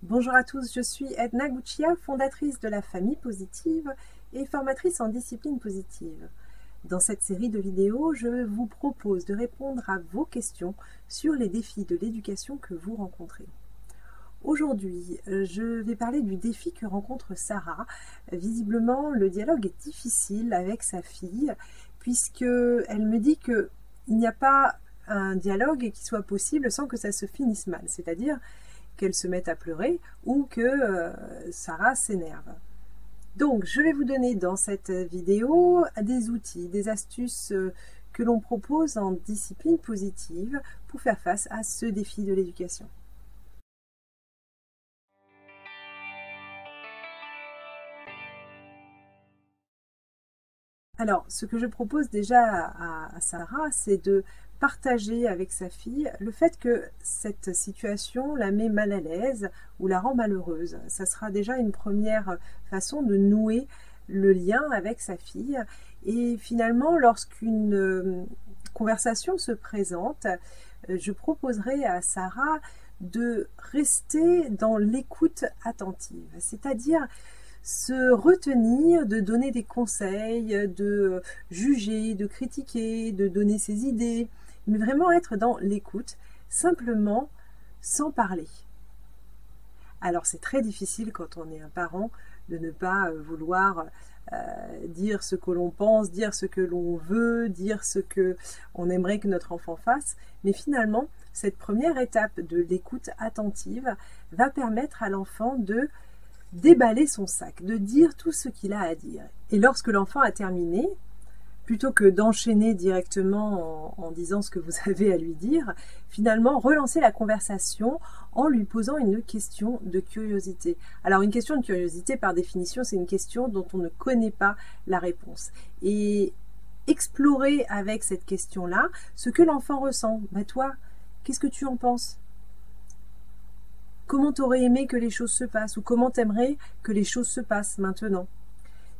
Bonjour à tous, je suis Edna Guccia, fondatrice de la Famille Positive et formatrice en discipline positive. Dans cette série de vidéos, je vous propose de répondre à vos questions sur les défis de l'éducation que vous rencontrez. Aujourd'hui, je vais parler du défi que rencontre Sarah. Visiblement, le dialogue est difficile avec sa fille puisqu'elle me dit qu'il n'y a pas un dialogue qui soit possible sans que ça se finisse mal, c'est-à-dire qu'elle se mette à pleurer ou que Sarah s'énerve. Donc, je vais vous donner dans cette vidéo des outils, des astuces que l'on propose en discipline positive pour faire face à ce défi de l'éducation. Alors, ce que je propose déjà à Sarah, c'est de partager avec sa fille le fait que cette situation la met mal à l'aise ou la rend malheureuse. Ça sera déjà une première façon de nouer le lien avec sa fille. Et finalement, lorsqu'une conversation se présente, je proposerai à Sarah de rester dans l'écoute attentive, c'est-à-dire se retenir de donner des conseils, de juger, de critiquer, de donner ses idées, mais vraiment être dans l'écoute, simplement sans parler. Alors c'est très difficile quand on est un parent de ne pas vouloir dire ce que l'on pense, dire ce que l'on veut, dire ce que on aimerait que notre enfant fasse, mais finalement cette première étape de l'écoute attentive va permettre à l'enfant de déballer son sac, de dire tout ce qu'il a à dire. Et lorsque l'enfant a terminé, plutôt que d'enchaîner directement en disant ce que vous avez à lui dire, finalement relancer la conversation en lui posant une question de curiosité. Alors une question de curiosité, par définition, c'est une question dont on ne connaît pas la réponse. Et explorer avec cette question-là ce que l'enfant ressent. Ben toi, qu'est-ce que tu en penses ? Comment t'aurais aimé que les choses se passent ou comment t'aimerais que les choses se passent maintenant?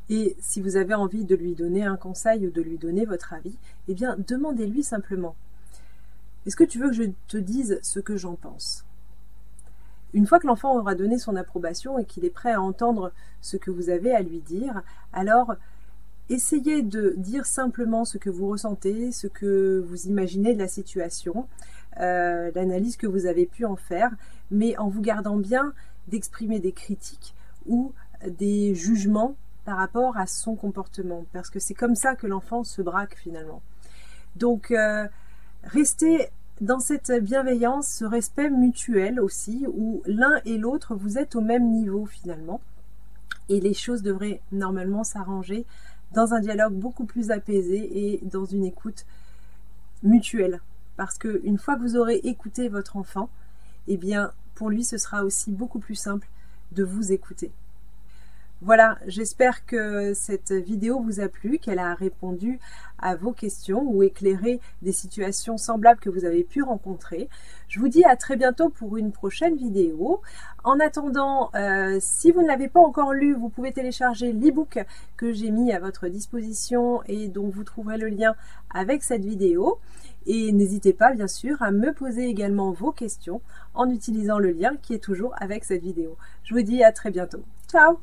Et si vous avez envie de lui donner un conseil ou de lui donner votre avis, eh bien demandez-lui simplement. Est-ce que tu veux que je te dise ce que j'en pense? Une fois que l'enfant aura donné son approbation et qu'il est prêt à entendre ce que vous avez à lui dire, alors essayez de dire simplement ce que vous ressentez, ce que vous imaginez de la situation, l'analyse que vous avez pu en faire, mais en vous gardant bien d'exprimer des critiques ou des jugements par rapport à son comportement, parce que c'est comme ça que l'enfant se braque finalement. Donc, restez dans cette bienveillance, ce respect mutuel aussi, où l'un et l'autre, vous êtes au même niveau finalement, et les choses devraient normalement s'arranger dans un dialogue beaucoup plus apaisé et dans une écoute mutuelle. Parce qu'une fois que vous aurez écouté votre enfant, eh bien, pour lui, ce sera aussi beaucoup plus simple de vous écouter. Voilà, j'espère que cette vidéo vous a plu, qu'elle a répondu à vos questions ou éclairé des situations semblables que vous avez pu rencontrer. Je vous dis à très bientôt pour une prochaine vidéo. En attendant, si vous ne l'avez pas encore lu, vous pouvez télécharger l'e-book que j'ai mis à votre disposition et dont vous trouverez le lien avec cette vidéo. Et n'hésitez pas, bien sûr, à me poser également vos questions en utilisant le lien qui est toujours avec cette vidéo. Je vous dis à très bientôt. Ciao!